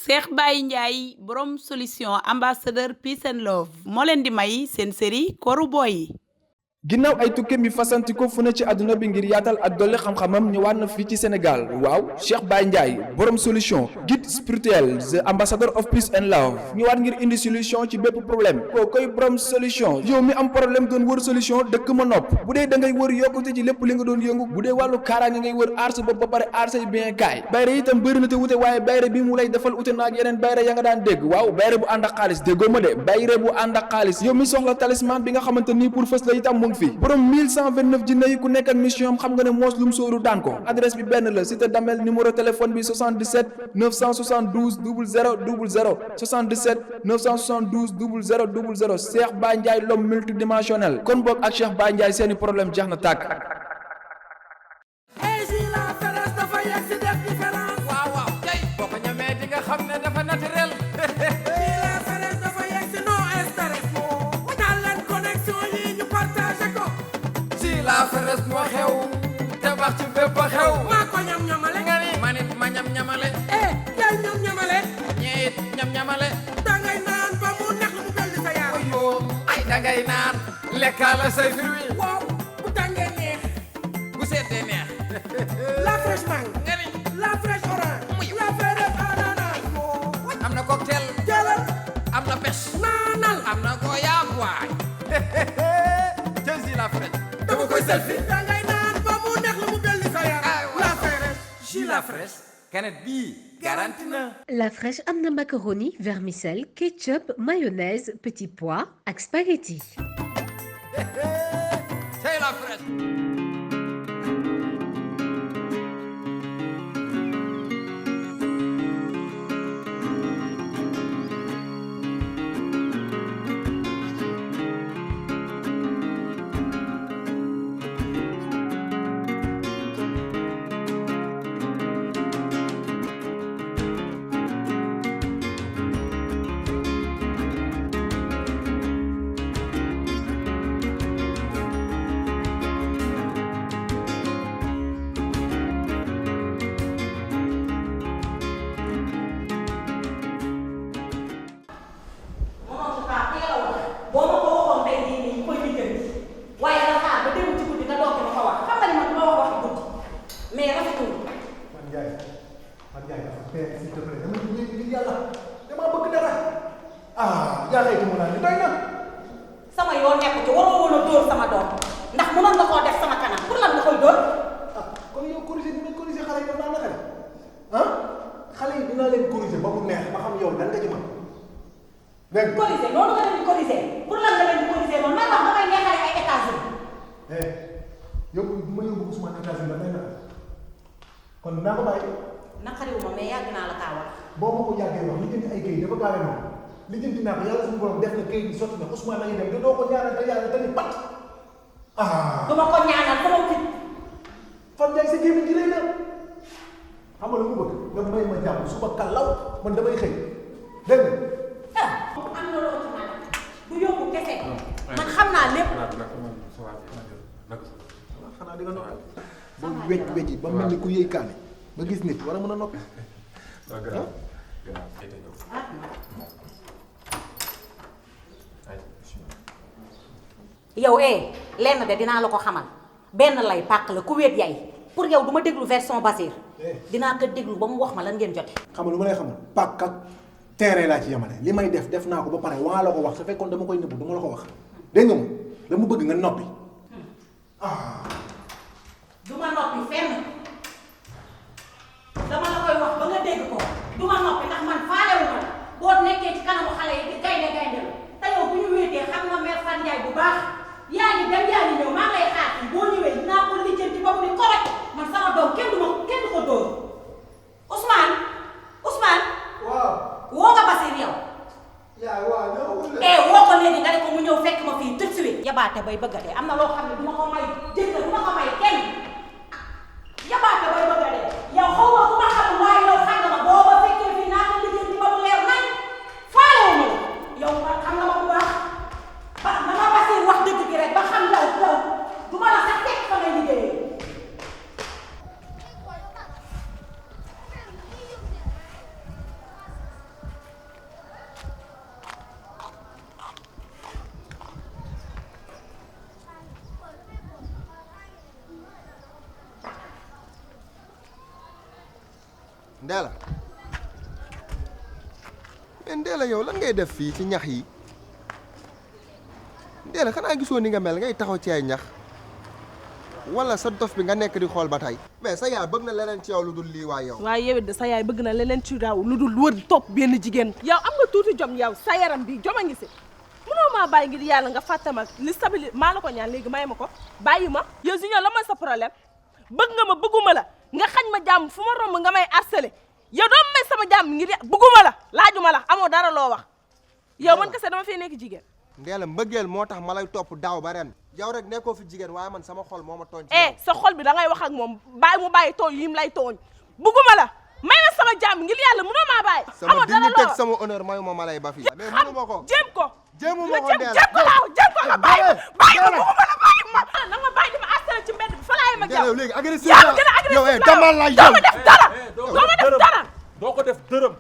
Cheikh Baye Ndiaye borom solution ambassadeur peace and love moo leen di may seen série Kooru Boy yi. ginnaaw ay tukkeem yu fasanti ko fu ne ci àdduna bi ngir yaatal ak dolli xam-xamam ñëwaat na fii ci Sénégal waaw Cheikh Baye Ndiaye borom solution guide spirituel the ambassador of peace and love ñëwaat ngir indi solution ci bépp problème koo koy borom solution yow mi am problème doon wër solution dëkk ma nopp bu dee da ngay wër yokkute ci lépp li nga doon yëngu bu dee wàllu kaaraange ngay wër aar sa bopp ba pare aar say bien kaay bayre itam bëri na te wute waaye bayre bi mu lay defal ute naak yeneen bayre ya nga daan dégg waaw bayre bu ànd ak xaalis déggoo ma de bayre bu ànd ak xaalis yow mi soxla talisman bi nga xamante nii pour fës la itam fi borom 1129 jinne yi ku nekk ak mission am xam nga ne moos lum sóoru daan ko adresse bi benn la cité Damel numéro téléphone bi 77 972 00 00 77 972 00 00 Cheikh Baye Ndiaye l'homme multidimensionnel kon boog ak Cheikh Baye Ndiaye seeni problème jeex na tàkk. waaw waaw tey boo ko ñamee di nga xam ne dafa naturel. la feres moo xew te wax ci bépp xew maa ko ñam ñamale nga ni ma nit ma ñam ñamale yaay ñam ñamale ñeet ñam ñamale dangay naan ba mu neex mu dal di sa yaram yoo ay dangay naan lekkaala say fruit waaw bu tàngee neex bu seetee neex la fraîche mangue nga ni la fraîche orange la fraîche ananas am na cocktail jëlal am na pêche naanal am na goyaab waay jësi la fraîche dama koy selfie dangay naan ba mu neex la mu belli sa yaram la fraîche jus la fraîche canette bii garanti na la fraîche am na macaroni vermicelle ketchup mayonnaise petit pois ak spaghetti c'est la fraîche. sama yoon nekk ci waroo woon a dóor sama doom ndax mënoon nga koo def sama kanam pour lan nga koy dóor. ah kon yow corriger dinañ corriger xale yi daf daan naqari ah xale yi dinaa leen corriger ba mu neex ba xam yow lan nga ci mën. dégg nga corriger noonu nga leen di corriger pour lan nga leen di corriger noonu may wax damay neexale ay États-Unis. yow bu ma yóbbu Ousmane États-Unis dafay naqari kon naa ko bàyyi. naqariwuma mais yàgg naa la kaa wax. boo ma ko yàggee wax li jënd ay kayit dafa gaawee noonu li jënd naa ko yàlla suñu borom def na kayit bi sotti na Ousmane la ñuy dem te doo ko ñaanal te yàlla tamit pat. du ma ko ñaanal sama fit. fan jaay sa gémmiñ ji lay na xam nga lu mu bëgg nga may ma jàmm suba kàllaw man damay xëy dégg nga. am na loo ci man du yóbbu kese man xam naa lépp. xanaa di nga noppi ba wecc wecc ba mel ni ku yëy kaane nga gis nit war a mën a noppi. yow lenn de dinaa la ko xamal benn lay pàq la ku wéet yay pour yow du ma déglu version Basir dinaa ko déglu ba mu wax ma lan ngeen jote. xam nga lu ma lay xamal pàq ak terrain laa ci yemale li may def naa ko ba pare waa la ko wax su fekkoon dama koy nëbbu dama la ko wax dégg nga moom la mu bëgg nga noppi. du ma noppi fenn dama la koy wax ba nga dégg ko du ma noppi ndax man faalewu ma boo nekkee ci kanamu xale yi di gaynde gaynde la te yow bu ñu wéetee xam nga mère Fan Ndiaye bu baax yaa ngi dem yaa ngi ñëw maa ngi lay xaar fii boo ñëwee dinaa ko lijjanti ba mu ni correct man sama doom kenn du ko dóor Ousmane. waaw. woo nga Basir yow. waaw ñoo woo ko léegi nga ne ko mu ñëw fekk ma fii tout de suite. yabaate bay bëgg a dee am na loo xam ne du ma ko may jëkkër du ma ko may kenn yabaate bay bëgg a dee yow xaw ma ku ma xam waaye yow xam nga ma boo ma fekkee fii naa ko lijjanti ba mu leer nañ faalewu ma yow xam nga ma bu baax ba dama Basir wax dëgg gi rek ba xam yow du ma la sax teg fa ngay liggéeyee. Ndéla mais Ndéla yow lan ngay def fii ci ñax yi Ndéla xanaa gisoo ni nga mel ngay taxaw ci ay ñax wala sa dof bi nga nekk di xool ba tey mais sa yaay bëgg na leneen ci yow lu dul lii waay yow. waaye yow it sa yaay bëgg na leneen ci raw lu dul wër topp benn jigéen. yow am nga tuuti jom yow sa yaram bi jom a ngi si mënoo maa bàyyi ngir yàlla nga fàtte ma li stabilité maa la ko ñaan léegi may ma ko bàyyi ma. yow si ñoom la mooy sa problème bëgg nga ma bëgguma la nga xañ ma jàmm fu ma romb nga may harcelé yow doo may sama jàmm ngir bëgguma la laajuma la amoo dara loo wax yow man kese dama fee nekk jigéen. Ndéla mbëggeel moo tax ma lay topp daaw ba ren yow rek nekkoo fi jigéen waaye man sama xol moo ma tooñ. sa xol bi da ngay wax ak moom bàyyi mu bàyyi tooñ yi mu lay tooñ bëgguma la may ma sama jàmm ngir yàlla mënoo maa bàyyi. sama dignité ak sama honneur mayu ma lay ba fii. mais mënu ma ko jéem ko. jéemu ma ko Ndéla jéem ko laaw jéem ko nga bàyyi ma bëgguma la bàyyi ma. na nga bàyyi di ma harcelé ci mbedd bi fa laay ma jàmm. léegi agressif yaa gën a agressif damal la doo ma def dara doo ma def dara. doo ko def dërëm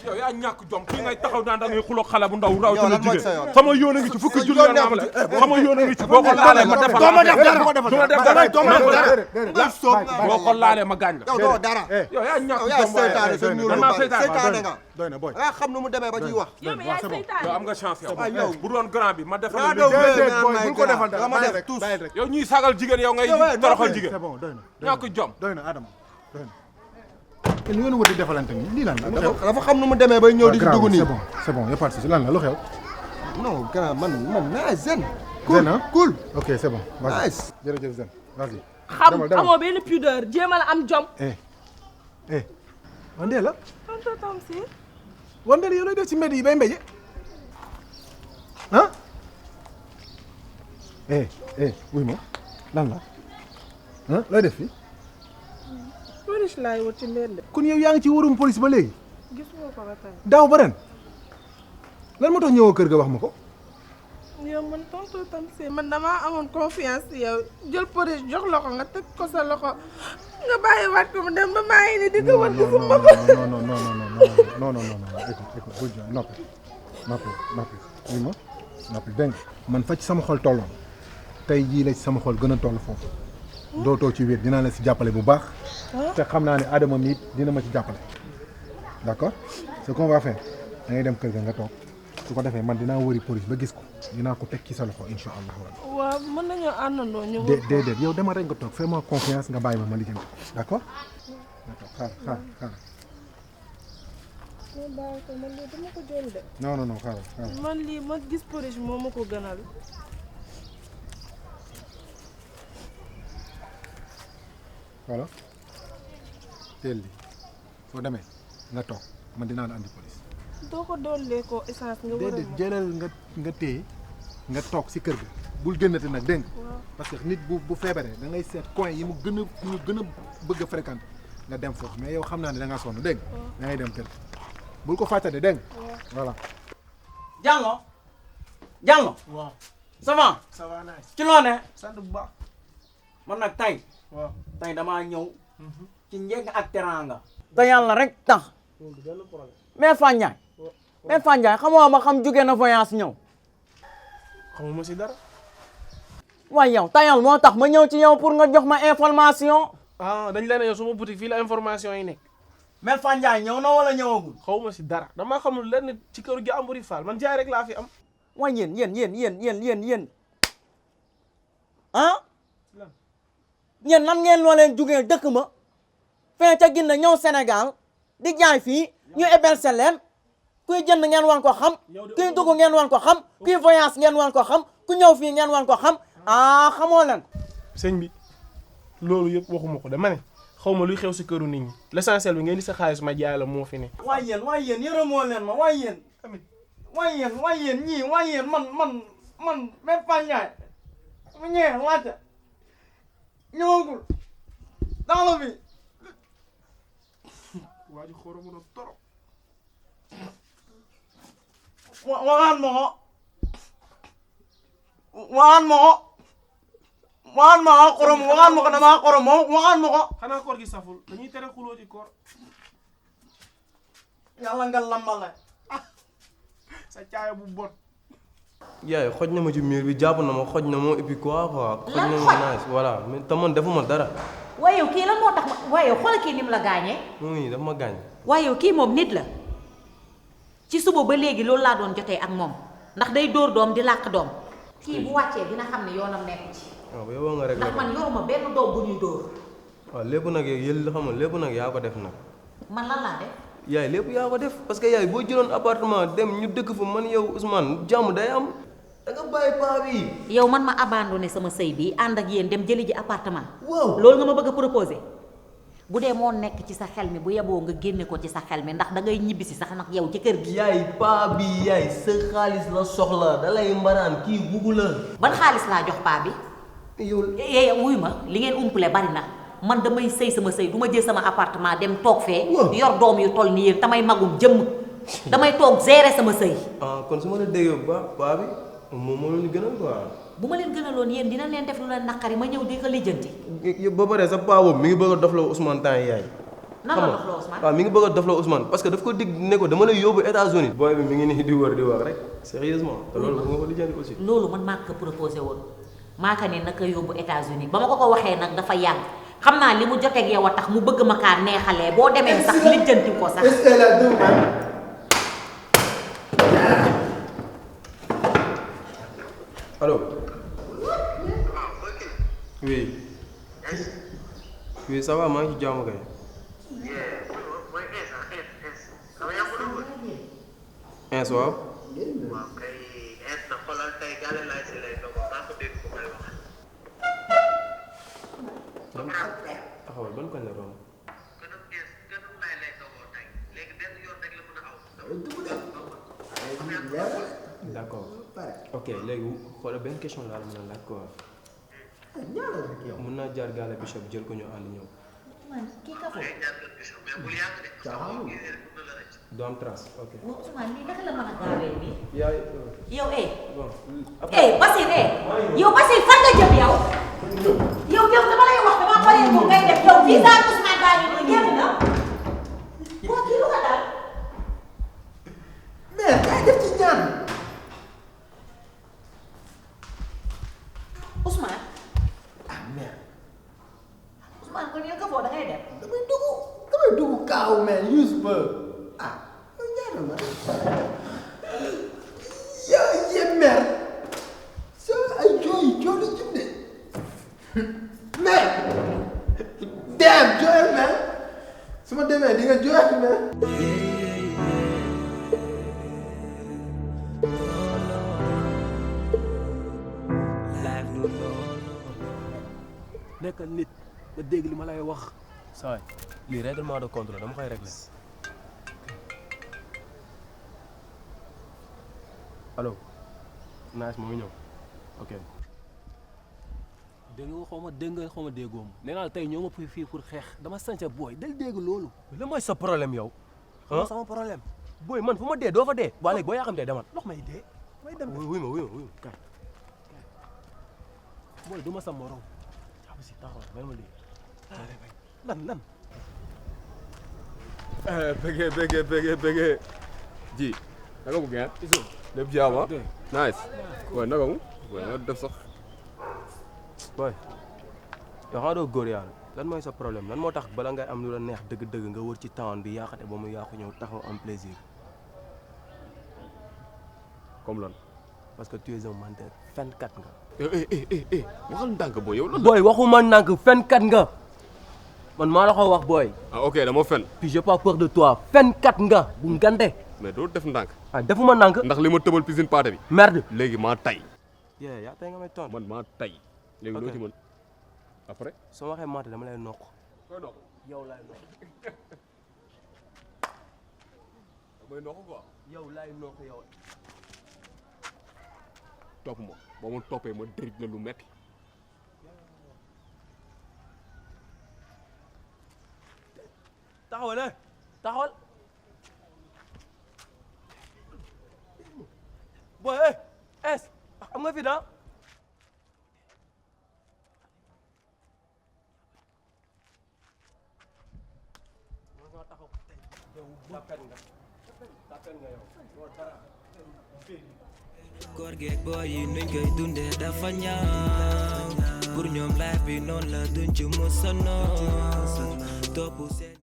yow yaa ñàkk jom kii ngay taxaw naan da ngay xuloo xale bu ndaw raw lan mooy jigéen sa yoon sama yoon a ngi ci fukki junni nga am sama yoon a ngi ci boo ko laalee ma defal doo ma def dara boo ko laalee ma gaañ la yow doo dara yow yaa ñàkk yow yaa jom seytaane sa ñuul man maa seytaane nga doy na boy nga xam nu mu demee ba ciy wax yow mi yaay seytaane yow am nga chance yow yow bu doon grand bi ma defal yaa la dow boy bul ko defal dara ma bàyyi def rek tous bàyyi rek yow ñuy sagal jigéen yow ngay toroxal jigéen c'est bon doy na ñàkk jom doy na Adama doy na te li ngeen wër di defalante ni lii lan la lu xew dafa xam nu mu demee bay ñëw di ci dugg nii c'est bon y a pas de souci lan la lu xew non grand man naa zen Zen ah cool ok c'est bon vas-y nice jërëjëf Zen vas-y xam amoo benn pudeur jéem a la am jom. wandee la tonton Tamsir. wandee la yow lay def ci mbedd yi bay mbeje ah wuy ma lan la ah looy def fii police laay wut ci mbedd. kon yow yaa ngi ci warum police ba léegi gisuma ko ba tey. daaw ba ren lan moo tax ñëwoo kër ga wax ma ko yow man tonton Tamsir man damaa amoon confiance ci yow jël police jox la ko nga teg ko sa loxo nga bàyyiwaat ko mu dem ba maa ngi nii di ko war gisuma ko. non écoute bul jooy noppi wuy ma noppi dégg nga man fa ci sama xol tolloon tey jii la ci sama xol gën a toll foofu dootoo ci wéet dinaa la si jàppale bu baax te xam naa ne Adama mi dina ma ci jàppale d'accord ce qu'on va faire da ngay dem kër ga nga toog su ko defee man dinaa wëri police ba gis ko dinaa ko teg ci sa loxo insha allah waaw mën nañoo àndandoo ñu. déedéet yow dama rek nga toog fais-moi confiance nga bàyyi ma lijjanti d'accord xaar ma bàyyi ko man lii dama ko jël de. non xaaral man lii ma gis police moo ma ko gënal. voilà teel li soo demee nga toog man dinaa la andi police doo ko dollee ko essence nga war a. déedéet jëlal nga téye nga toog si kër ga bul génnati nag dégg nga parce que nit bu feebaree da ngay seet coin yi mu gën a bëgg a fréquenter nga dem foofu mais yow xam naa ne da ngaa sonn dégg nga da ngay dem kër bul ko fàtte de dégg nga voilà. Diallo. waaw ça va. ça va nice. ci loo ne. sant bu baax. man nag tey. waaw tey damaa ñëw. ci njëg ak teraanga. te yàlla rek tax. mais Fandiaye. mais Fandiaye xamoo ma xam jóge na voyage ñëw. xamuma si dara. waaye yow tayal moo tax ma ñëw ci yow pour nga jox ma information. ah dañ leen yow suma boutique fii la information yi nekk. mais Fandiaye ñëw na wala ñëwagul. xawma si dara damaa xamul lenn ci këru jàmbur yi faal man jaay rek laa fi am. waaye yéen ah yéen nan ngeen loo leen jugee dëkk ma fee ca ginna ñëw Sénégal di jaay fii ñu héberger leen kuy jënd ngeen wan ko xam kuy dugg ngeen wan ko xam kuy voyage ngeen wan ko xam ku ñëw fii ngeen wan ko xam ah xamoo leen. sëñ bi loolu yëpp waxuma ko dama ne xaw ma luy xew si këru nit ñi l'essentiel bi ngeen di sa xaalis ma jaay la moo fi ne. waaye yéen yërëmoo leen ma waaye yéen ñii man même Fandiaye mu ñëwee laajte ñëwagul dans la vie. waa ji xoromu na torop. waxaan ma ko damaa xorom waxaan ma ko. xanaa koor gi saful dañuy tere xuloo ci koor. yàlla nga lambale. sa caaya bu bon. yaay xoj na ma ci mur bi jàpp na ma xoj na ma et puis quoi xoj na ma nice voilà mais te man defuma dara. waaye yow kii lan moo tax waaye yow xoolal kii ni mu la gaañee. oui dafa ma gaañ. waaye yow kii moom nit la ci suba ba léegi loolu laa doon jotee ak moom ndax day dóor doom di làq doom kii bu wàccee dina xam ne yoonam nekk ci. waaw ba yow nga rek ndax man yoruma benn doom bu ñuy dóor. waaw lépp nag yéen xam nga lépp nag yaa ko def nag. man lan laa def. yaay lépp yaa ko def parce que yaay boo jëloon appartement dem ñu dëkk fa man yow Ousmane jàmm day am da nga bàyyi paa bi. yow man ma abandonné sama sëy bi ànd ak yéen dem jëli ji appartement. waaw loolu nga ma bëgg a proposé. bu dee moo nekk ci sa xel mi bu yeboo nga génne ko ci sa xel mi ndax da ngay ñibbisi sax nag yow ci kër gi. yaay paa bi yaay sa xaalis la soxla da lay mbaraan kii buggu la. ban xaalis laa jox paa bi. yow wuy ma li ngeen umpale bari na man damay sëy sama sëy du ma jël sama appartement dem toog fee. yor doom yu toll ni yéen tamay magum jëmm damay toog gérer sama sëy. ah kon su ma la déggee bu baax paa bi moom moo leen gënal quoi. bu ma leen gënaloon yéen dina leen def lu leen naqari ma ñëw di ko lijjanti. ba pare sa paa boobu mi ngi bëgg a dofloo Ousmane temps yi yaay. nan la dofloo Ousmane. waaw mi ngi bëgg a dofloo Ousmane parce que daf ko dig ne ko dama lay yóbbu États-Unis. booy bi mi ngi nii di wër di wax rek sérieusement te loolu nga ko lijjanti aussi. loolu man maa ko proposé woon maa ko ne naka yóbbu États-Unis ba ma ko waxee nag dafa yàgg xam naa li mu joteeg yow a tax mu bëgg ma kaa neexalee boo demee sax lijjanti ko sax. Allô. Oui. Oui, ça va, maa ngi ci jàmm kay. Ins waaw. taxawal ban koñ la romb. D'accord. ok léegi xoolal benn question laa la mën a laaj quoi. mën naa jaar gaale Bishop jël ko ñu ànd ñëw. kii ka foofu. du am trace ok. Ousmane lii naka la mën a gaawee nii. yaay. yow bon. Basir yow Basir fan nga jëm yow. yow dama lay wax dama pare ko ngay def yow visa Ousmane baa ngi nii génn na. boo kii lu nga daal. mais kay def ci ñaan. Ousmane. ah merde. Ousmane kon yow ka foo da ngay def. damay dugg kaaw mais use ba ah yow ñaanal ma. yow yéen merde. sa ay jooy la jëm de. mais. dem jooyal mais. su ma demee di nga jooyal mais. nekkal nit nga dégg li ma lay wax. saa yi lii règlement de compte la dama koy régler. allo. naaj mu ngi ñëw ok. dégg nga xaw ma déggoo ma nee naa tey ñoo ma fii pour xeex dama sànca booy del dégg loolu. lan mooy sa problème yow. ah sama problème. booy man fu ma dee doo fa dee. waa léegi boo yaa xam te demal. ndox may dee may dem. wuy ma kay. booy du ma sa morom. si taxaw mel ma lii lan bëggee ji naka bu ngeen lépp jaam ah nice waaye naka mu waaye nga def sax booy yow xanaa doo góor yàlla lan mooy sa problème lan moo tax bala ngay am lu la neex dëgg-dëgg nga wër ci town bi yaaxate ba mu yaaxu ñëw taxaw am plaisir comme lan parce que tu es un menteur fenkat nga waxal ndànk booy yow lan booy waxuma ndànk fenkat nga man maa la ko wax booy. ah ok dama fen. puis j'ai pas peur de toi fenkat nga bu ngande. mais doo def ndànk. ah defuma ndànk. ndax li ma tëbal piscine paate bi. merde léegi maa tay. yaa tey nga may tontu. man maa tay. léegi loo ci mën après. soo waxee maate dama lay nokk. koy nokk yow laay nokk. damay nokk quoi. yow laay nokk yow. topp ma boo ma toppee ma dërij la lu metti. taxawal boy es am nga fi da koor geeg booy yi nuñ koy dundee dafa ñaaw pour ñoom life bi noonu la duñ ci mos a noos topp seen